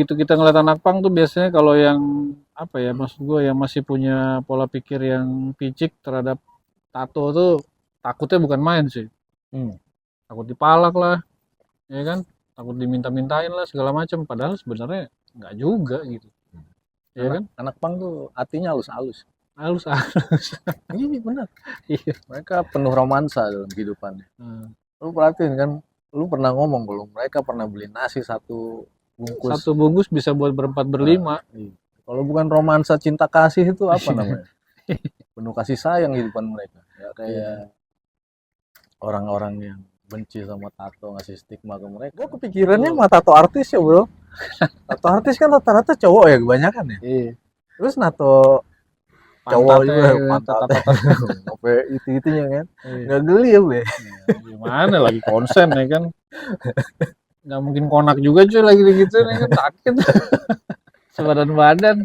Itu kita ngeliat anak pang tuh biasanya kalau yang apa ya, maksud gue yang masih punya pola pikir yang picik terhadap tato tuh takutnya bukan main sih. Hmm. Takut dipalak lah, ya kan? Takut diminta-mintain lah segala macam. Padahal sebenarnya nggak juga gitu, ya Anak kan? anak pang tuh hatinya halus-halus. Halus Ini benar. iya. Mereka penuh romansa dalam kehidupannya. Nah, Lu perhatiin kan, lu pernah ngomong kalau mereka pernah beli nasi satu bungkus. satu bungkus bisa buat berempat berlima. Iya. Kalau bukan romansa cinta kasih itu apa namanya? Penuh kasih sayang kehidupan mereka. Ya kayak Iya. orang-orang yang benci sama tato ngasih stigma ke mereka. Gue kepikirannya sama tato artis ya bro. Tato artis kan rata-rata cowok ya kebanyakan ya. Iya. Terus nato cowok juga Pantatnya, pantatnya tata-tata. sampai itu-itunya kan. Iya. Nggak geli ya be. Ya, gimana lagi konsen ya kan? Nggak mungkin konak juga cuy lagi gitu nih kan sakit sebadan badan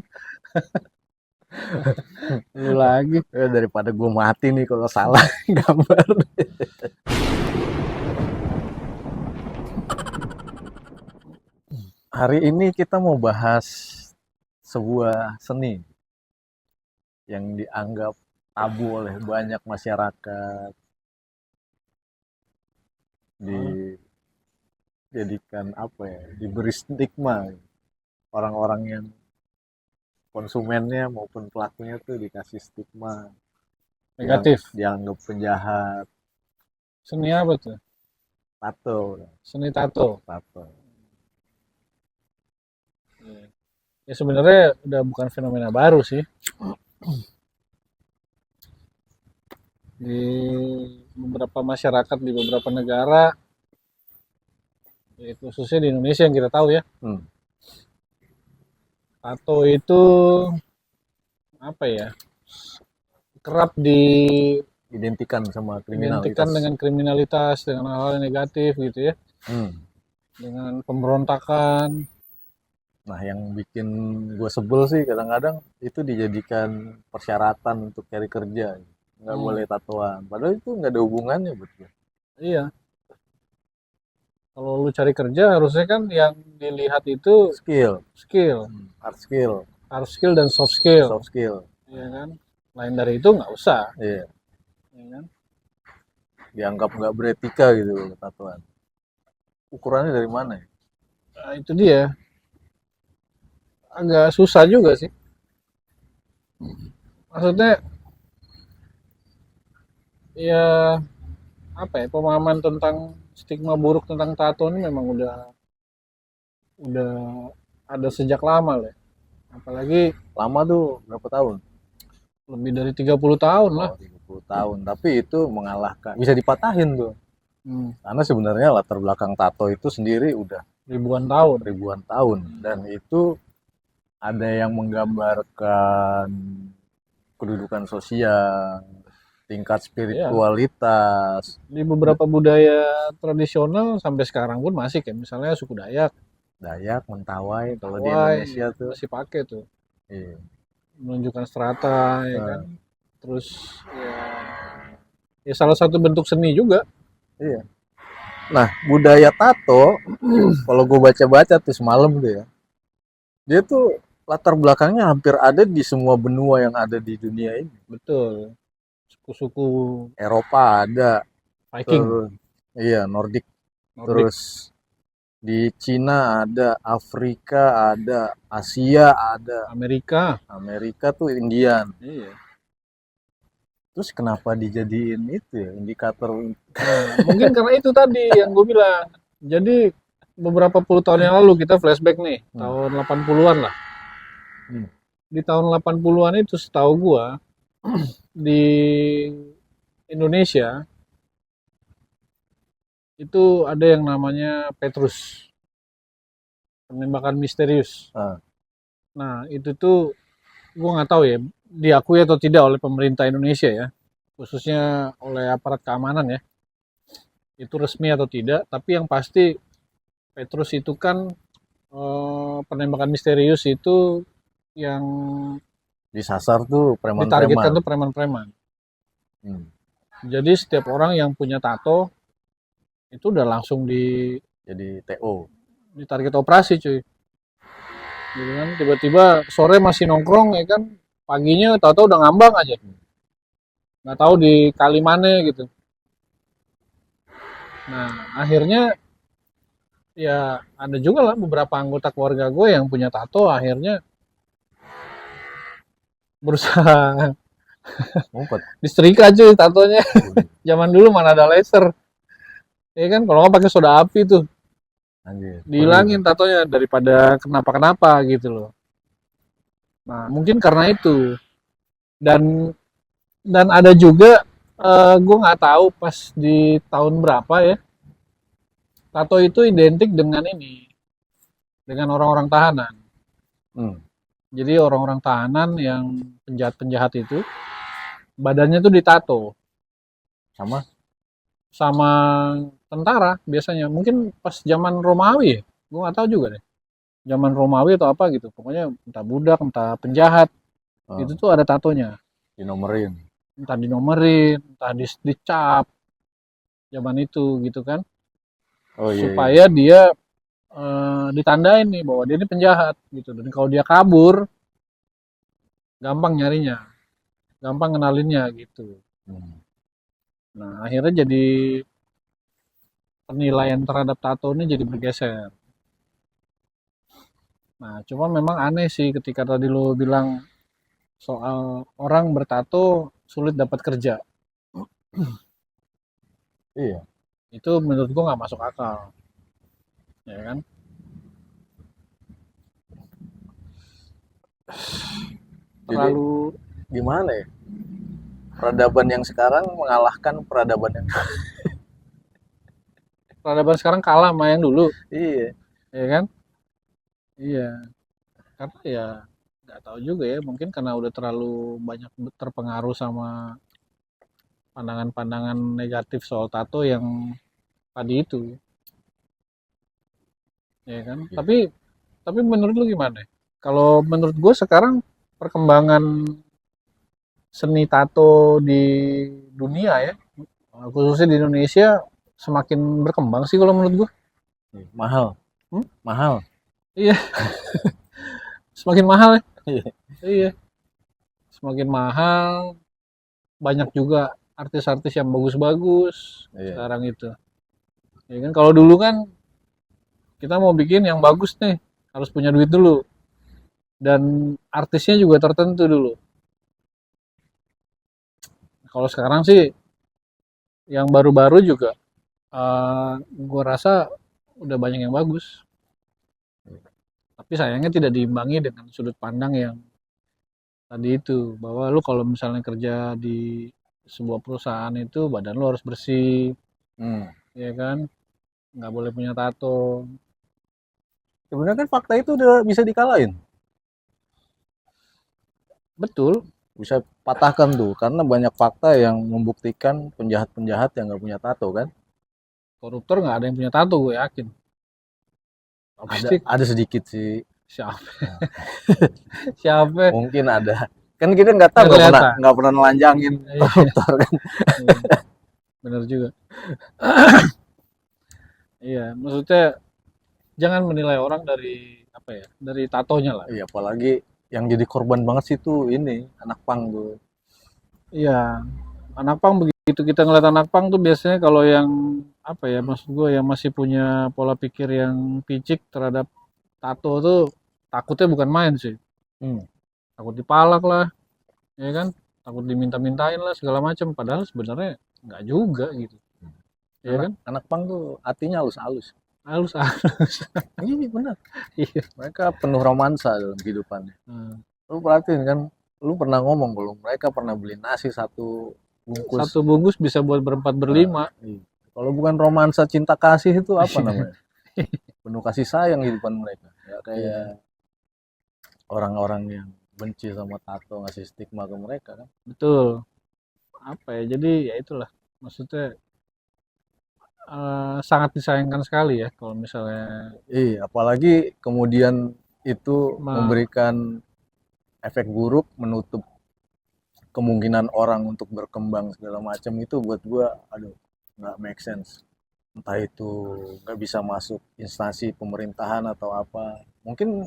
lu lagi. Ya, daripada gue mati nih kalau salah gambar. Hari ini kita mau bahas sebuah seni yang dianggap tabu oleh banyak masyarakat, dijadikan apa ya, diberi stigma. Orang-orang yang konsumennya maupun pelakunya tuh dikasih stigma yang Negatif. dianggap penjahat, Seni apa tuh? tato, Seni tato. tato. Ya sebenarnya udah bukan fenomena baru sih. Di beberapa masyarakat di beberapa negara, ya khususnya di Indonesia yang kita tahu ya, Hmm. tato itu apa ya, kerap Identikan sama diidentikan kriminalitas. dengan kriminalitas, dengan hal-hal yang negatif gitu ya, Hmm. dengan pemberontakan. Nah, yang bikin gue sebel sih kadang-kadang itu dijadikan persyaratan untuk cari kerja. Nggak boleh Hmm, tatoan. Padahal itu nggak ada hubungannya betul. iya. Kalau lu cari kerja harusnya kan yang dilihat itu Skill, skill, hard skill, hard skill dan soft skill, soft skill. ya kan? Lain dari itu nggak usah, Iya, ya kan? dianggap nggak beretika gitu loh tatoan. Ukurannya dari mana ya? Nah, itu dia, agak susah juga sih. Maksudnya ya apa ya, pemahaman tentang stigma buruk tentang tato ini memang udah ada sejak lama lah. Apalagi Lama tuh berapa tahun? lebih dari 30 tahun lah. Oh, 30 tahun. Tapi itu mengalahkan. Bisa dipatahin tuh. Hmm, Karena sebenarnya latar belakang tato itu sendiri udah ribuan tahun. ribuan tahun. Dan itu ada yang menggambarkan kedudukan sosial, tingkat Ya, spiritualitas. di beberapa budaya tradisional sampai sekarang pun masih kayak misalnya suku Dayak, Dayak, Mentawai, kalau di Mentawai, Indonesia ya, tuh. masih pakai tuh Iya. menunjukkan strata, ya kan. Nah, Terus ya, ya salah satu bentuk seni juga. iya. Nah, budaya tato, kalau gue baca-baca tuh semalam tuh ya, dia tuh latar belakangnya hampir ada di semua benua yang ada di dunia ini. Betul. Suku-suku Eropa ada, Viking, terus iya Nordik, Nordik, terus di Cina ada, Afrika ada, Asia ada, Amerika. Amerika tuh Indian. Iya. Terus kenapa dijadiin itu ya indikator? Nah, mungkin karena itu tadi yang gue bilang. Jadi beberapa puluh tahun yang lalu kita flashback nih, Hmm. tahun 80-an lah. Hmm. Di tahun 80-an itu setahu gua di Indonesia itu ada yang namanya Petrus, penembakan misterius. Ah, Nah, itu tuh gua nggak tahu ya diakui atau tidak oleh pemerintah Indonesia ya, khususnya oleh aparat keamanan ya. Itu resmi atau tidak, tapi yang pasti Petrus itu kan penembakan misterius itu yang disasar tuh ditargetkan preman-preman. tuh preman-preman. Hmm. Jadi setiap orang yang punya tato itu udah langsung Jadi TO. di target operasi cuy. gitu kan. Tiba-tiba sore masih nongkrong ya kan, paginya tahu-tahu udah ngambang aja, nggak tahu di kali mana gitu. Nah akhirnya ya ada juga lah beberapa anggota keluarga gue yang punya tato, akhirnya berusaha Ngumpet. disetrika cuy tatonya. Waduh, Zaman dulu mana ada laser, ya kan, kalau nggak pakai soda api tuh anjir, perih. dihilangin tatonya daripada kenapa-kenapa gitu loh. Nah mungkin karena itu, dan ada juga gue nggak tahu pas di tahun berapa ya, tato itu identik dengan ini, dengan orang-orang tahanan. Hmm. Jadi orang-orang tahanan yang penjahat-penjahat itu badannya tuh ditato Sama. sama tentara biasanya. Mungkin pas zaman Romawi ya, gue nggak tahu juga deh. Zaman Romawi atau apa gitu. Pokoknya entah budak, entah penjahat, itu Oh, tuh ada tatonya. dinomerin. Entah dinomerin, entah dicap zaman itu gitu kan. Oh iya, iya. Supaya dia ditandain nih bahwa dia ini penjahat gitu. Dan kalau dia kabur, gampang nyarinya, gampang kenalinnya gitu. Hmm. Nah, akhirnya jadi penilaian terhadap tato ini jadi bergeser. Nah, cuma memang aneh sih ketika tadi lo bilang soal orang bertato sulit dapat kerja. Iya. Itu menurut gua nggak masuk akal, ya kan? Jadi Terlalu gimana ya? Peradaban yang sekarang mengalahkan peradaban yang peradaban sekarang kalah sama yang dulu, iya. ya kan? Iya, karena ya nggak tahu juga ya, mungkin karena udah terlalu banyak terpengaruh sama pandangan-pandangan negatif soal tato yang tadi itu, ya kan? Iya. Tapi menurut lu gimana? Kalau menurut gue sekarang perkembangan seni tato di dunia ya, khususnya di Indonesia semakin berkembang sih kalau menurut gue. Iya. Mahal, Hmm? mahal. Iya, semakin mahal ya. Iya. Iya, semakin mahal. Banyak juga artis-artis yang bagus-bagus Iya. sekarang itu. Ya kan kalau dulu kan kita mau bikin yang bagus nih harus punya duit dulu, dan artisnya juga tertentu dulu. Kalau sekarang sih yang baru-baru juga gue rasa udah banyak yang bagus, tapi sayangnya tidak diimbangi dengan sudut pandang yang tadi itu, bahwa lu kalau misalnya kerja di sebuah perusahaan itu badan lu harus bersih, Hmm. ya kan, nggak boleh punya tato. Sebenarnya kan fakta itu udah bisa dikalahin. Betul, Bisa patahkan tuh karena banyak fakta yang membuktikan penjahat-penjahat yang nggak punya tato kan. koruptor nggak ada yang punya tato gue yakin. Ada Pasti ada sedikit sih. siapa Nah, siapa mungkin ada. Kan kita nggak tahu, nggak kelihatan. nggak pernah nelanjangin Iya, koruptor kan. iya, benar juga. Iya, maksudnya jangan menilai orang dari apa ya, dari tatonya lah. Iya, apalagi yang jadi korban banget sih tuh ini anak pang tuh. Iya, anak pang begitu kita ngeliat anak pang tuh biasanya kalau yang apa ya, maksud gue yang masih punya pola pikir yang picik terhadap tato tuh takutnya bukan main sih. Hmm. Takut dipalak lah, ya kan? Takut diminta-mintain lah segala macam. Padahal sebenarnya nggak juga gitu, ya Anak kan? anak pang tuh hatinya halus-halus. Halus ah. Iya benar. Iya. Mereka penuh romansa dalam kehidupannya. Nah, Lu perhatiin kan, lu pernah ngomong kalau mereka pernah beli nasi satu bungkus. satu bungkus bisa buat berempat Nah, berlima. iya. Kalau bukan romansa cinta kasih itu apa namanya? Penuh kasih sayang kehidupan mereka. Ya kayak Iya, orang-orang yang benci sama tato ngasih stigma ke mereka kan. betul. Apa ya? Jadi ya itulah. Maksudnya sangat disayangkan sekali ya kalau misalnya Iya, apalagi kemudian itu ma- memberikan efek buruk, menutup kemungkinan orang untuk berkembang segala macam itu buat gua, aduh, nggak make sense. Entah itu nggak bisa masuk instansi pemerintahan atau apa. Mungkin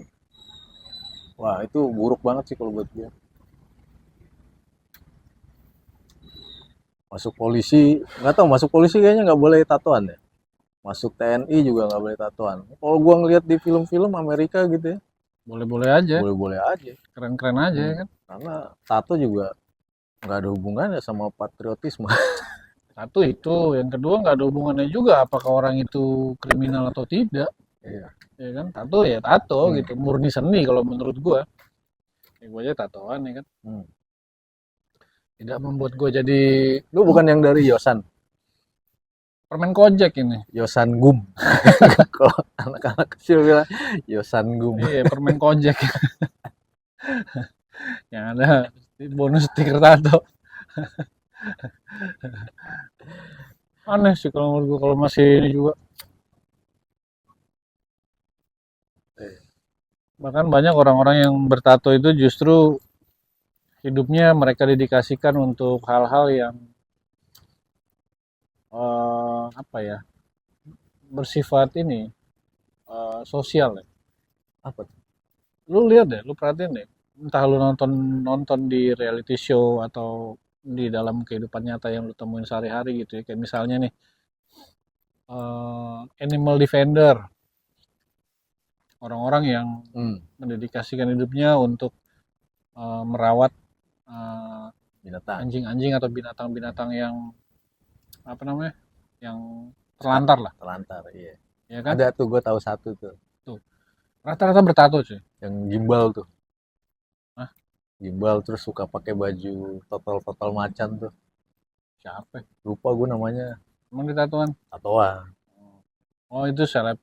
Wah, itu buruk banget sih kalau buat gue. Masuk polisi, nggak tahu, masuk polisi kayaknya nggak boleh tatoan ya. Masuk TNI juga nggak boleh tatoan. Kalau gua ngeliat di film-film Amerika gitu ya, Boleh-boleh aja, boleh-boleh aja. keren-keren aja ya Hmm. kan. Karena tato juga nggak ada hubungannya sama patriotisme. Satu itu, yang kedua nggak ada hubungannya juga apakah orang itu kriminal atau tidak, Iya. ya kan. Tato ya tato Hmm. gitu, murni seni kalau menurut gua. Ya gua aja tatoan ya kan. Hmm. Tidak membuat gua jadi Lu bukan yang dari Yosan, permen kojek ini. Yosan Gum. Kalau anak-anak kecil bilang Yosan Gum. Iya, permen kojek yang ada bonus stiker tato. Aneh sih kalau menurut gua kalau masih ini juga. Bahkan banyak orang-orang yang bertato itu justru hidupnya mereka dedikasikan untuk hal-hal yang apa ya, bersifat ini sosial ya. Apa tuh? Lu lihat deh, lu perhatiin deh. Entah lu nonton nonton di reality show atau di dalam kehidupan nyata yang lu temuin sehari-hari gitu ya. Kayak misalnya nih animal defender, orang-orang yang Hmm. mendedikasikan hidupnya untuk merawat eh, Binatang. anjing-anjing atau binatang-binatang yang apa namanya, yang terlantar lah, Telantar, iya. ya kan? Ada tuh, gue tahu satu tuh, Tuh, rata-rata bertato cuy. yang gimbal tuh. Hah? Gimbal terus suka pakai baju total macan tuh. Siapa? Lupa gue namanya. Emang ditatoan? Tatoan. Oh itu seleb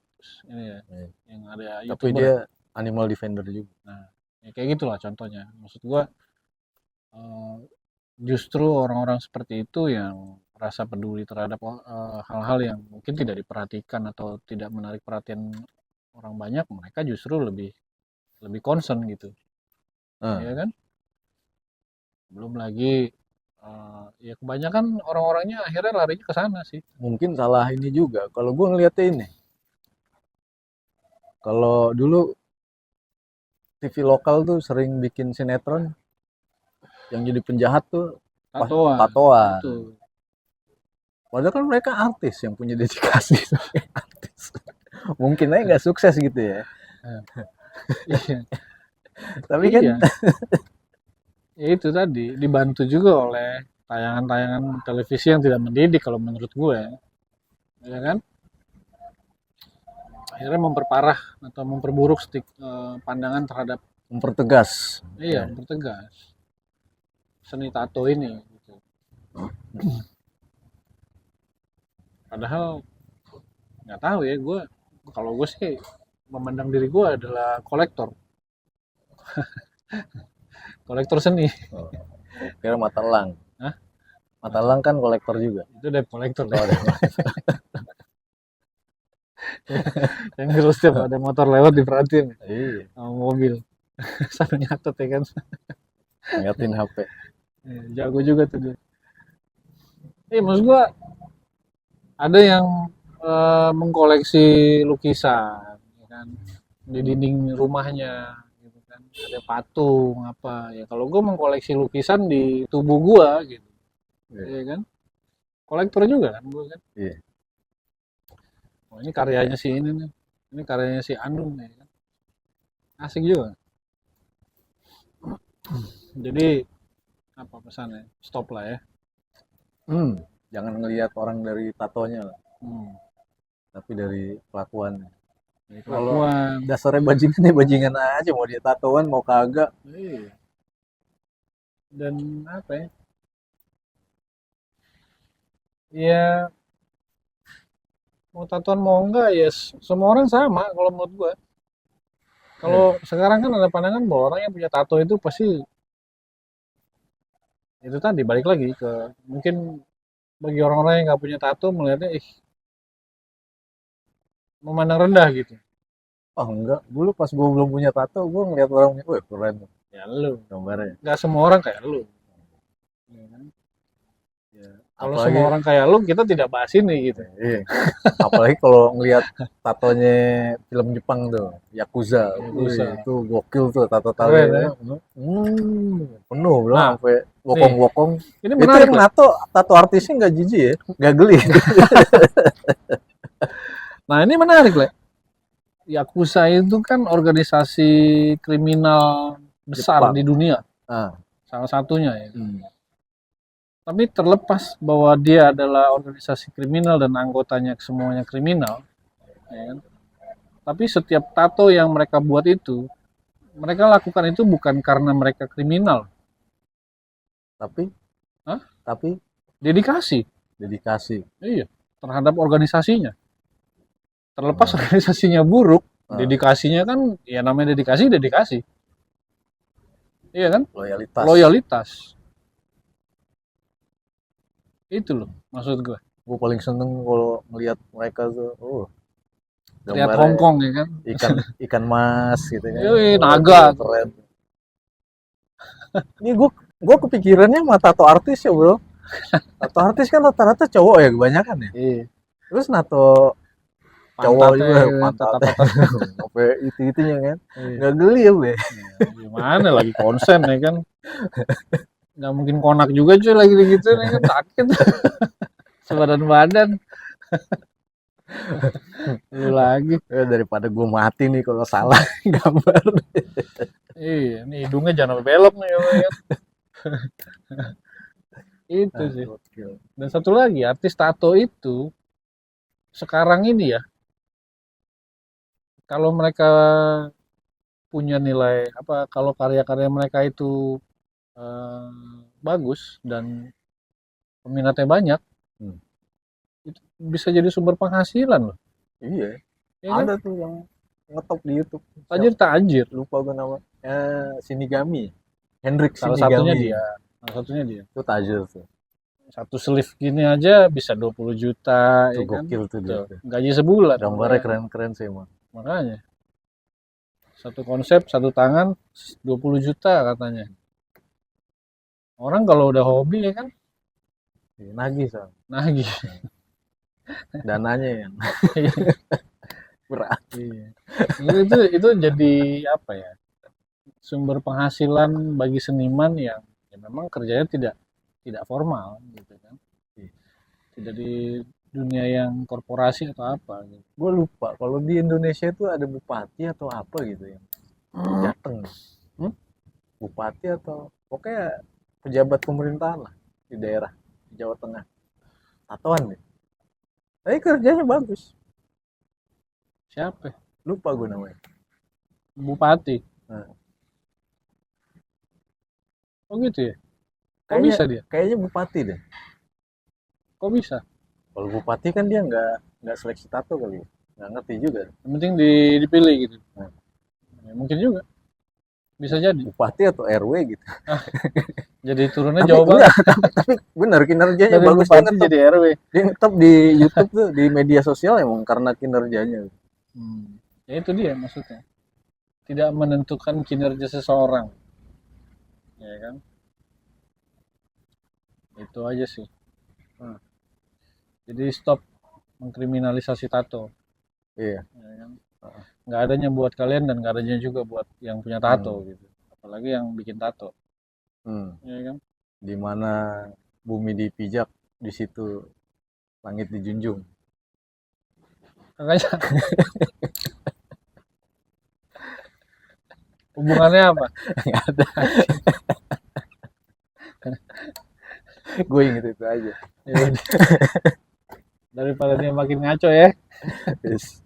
ini ya, Iya. yang ada Tapi YouTuber. dia animal defender juga. Nah, ya kayak gitulah contohnya. Maksud gua eh, justru orang-orang seperti itu yang rasa peduli terhadap hal-hal yang mungkin tidak diperhatikan atau tidak menarik perhatian orang banyak, mereka justru lebih lebih concern gitu, ya Nah, kan? Belum lagi ya kebanyakan orang-orangnya akhirnya larinya ke sana sih. mungkin salah ini juga. Kalau gue ngeliatnya ini, kalau dulu TV lokal tuh sering bikin sinetron yang jadi penjahat tuh Tatoan, tatoan. betul. Padahal kan mereka artis yang punya dedikasi sebagai artis. Mungkin aja nggak sukses gitu ya. Iya, Tapi kan iya. Ya itu tadi dibantu juga oleh tayangan-tayangan televisi yang tidak mendidik kalau menurut gue, ya kan? Akhirnya memperparah atau memperburuk pandangan terhadap, mempertegas. iya, Ya. mempertegas seni tato ini. Gitu. Padahal nggak tahu ya, gue kalau gue sih memandang diri gue adalah kolektor, kolektor seni. Oh, kira mata elang. Hah? Mata elang kan kolektor juga. Itu deh kolektor Oh, deh. ada. Yang terus setiap ada motor lewat diperhatiin Iya, sama mobil sambil nyatet ya kan. ngeliatin HP. Jago juga tuh dia. Maksud gua ada yang mengkoleksi lukisan, ya kan, di dinding rumahnya, gitu kan. Ada patung apa ya. Kalau gua mengkoleksi lukisan di tubuh gua, gitu, Iya. ya kan. Kolektor juga kan gua kan. Iya. Oh ini karyanya si ini nih, ini karyanya si Andung nih, kan. Asik juga. Jadi apa pesannya? Stop lah ya. Jangan ngelihat orang dari tatonya lah, Hmm. tapi dari kelakuannya. Jadi Kalau kelakuan. dasarnya bajingan ya bajingan aja, mau dia tatoan mau kagak. Iya. Dan apa ya? Ya mau tatoan mau enggak ya semua orang sama kalau menurut gua. Kalau sekarang kan ada pandangan bahwa orang yang punya tato itu pasti itu tadi balik lagi ke mungkin bagi orang-orang yang nggak punya tato melihatnya memandang rendah gitu. Oh enggak, dulu pas gue belum punya tato, gue ngeliat orang punya, wah keren Ya lu, gambarnya. nggak semua orang kayak lu. Ya kan? Ya, Kalau Apalagi, semua orang kayak lu, kita tidak bahas ini gitu. iya. Apalagi kalau ngelihat tatonya film Jepang tuh, Yakuza. Yakuza. Wih, itu gokil tuh Keren tato-tatonya. ya. Penuh belum Nah, sampai nih, wokong-wokong. ini Itu menarik yang lah. tato artisnya nggak jijik ya, nggak geli. Nah, ini menarik lah. Yakuza itu kan organisasi kriminal besar Jepang. di dunia, Ah, salah satunya ya. Tapi terlepas bahwa dia adalah organisasi kriminal dan anggotanya semuanya kriminal, ya kan? Tapi setiap tato yang mereka buat itu, mereka lakukan itu bukan karena mereka kriminal. tapi, Hah? tapi Dedikasi. dedikasi. Iya, terhadap organisasinya. Terlepas Ah, organisasinya buruk, ah, dedikasinya kan ya namanya dedikasi. Iya kan? loyalitas. Loyalitas. Itu loh maksud gue. Gue paling seneng kalau ngelihat mereka tuh, Lihat gambarnya Hongkong ya kan. ikan mas gitu kan. Yoi, Wah, naga. itu keren. Ini gue kepikirannya sama tato artis ya bro. Tato artis kan rata-rata cowok ya kebanyakan ya. Iya. Terus nato cowok juga pantatnya tata-tata. sampai itu-itunya kan. Iya. Nggak geli ya gue. Ya, gimana lagi konsen ya kan. Nggak mungkin konak juga cuy lagi gitu ya kan sakit. Sebadan-badan. Lu lagi. Daripada gue mati nih kalau salah gambar. Iya, ini hidungnya jangan sampai belok nih ya kan. Itu sih. Gokil. Dan satu lagi, artis tato itu sekarang ini ya, kalau mereka punya nilai apa, kalau karya-karya mereka itu bagus dan peminatnya banyak, Hmm. itu bisa jadi sumber penghasilan loh. Iya. Ya kan? Ada tuh yang ngetop di YouTube. Tajir. Lupa gue nama. Shinigami. Hendrik Salah Shinigami. satunya dia. Itu tajir tuh. Satu sleeve gini aja bisa 20 juta, Itu ya kan? gokil tuh dia. Tuh, gaji sebulan. Gambarnya keren-keren sih emang. Makanya. Satu konsep, satu tangan, 20 juta katanya. Orang kalau udah hobi ya kan, Nagih soalnya. nagih. Dananya yang berat. Iya. Itu jadi apa ya? Sumber penghasilan bagi seniman yang ya memang kerjanya tidak formal gitu kan. Tidak di dunia yang korporasi atau apa gitu. Gue lupa kalau di Indonesia itu ada bupati atau apa gitu yang Jateng. Bupati atau pokoknya pejabat pemerintahan lah di daerah di Jawa Tengah. Tatoan deh. Tapi kerjanya bagus. Siapa? Lupa gue namanya. Bupati. Nah, Oh gitu ya? Kok kayaknya bisa dia? kayaknya bupati deh. Kok bisa? Kalau bupati kan dia nggak seleksi tato kali ya. Nggak ngerti juga. Yang penting dipilih gitu. Nah. Ya, mungkin juga. Bisa jadi. Bupati atau RW gitu. Jadi turunnya Tapi jauh banget. tapi benar kinerjanya Dari bagus bupati banget. jadi RW. Dia ngetop di YouTube tuh di media sosial emang karena kinerjanya. Ya itu dia maksudnya. Tidak menentukan kinerja seseorang. Ya kan? Itu aja sih. Jadi stop mengkriminalisasi tato. Iya. Ya kan? Nggak adanya buat kalian dan nggak adanya juga buat yang punya tato gitu. Apalagi yang bikin tato. Ya kan? Di mana bumi dipijak, di situ langit dijunjung. Makanya hubungannya apa? Nggak ada. Gue inget itu aja. Ya udah. Daripada dia makin ngaco ya. Yes.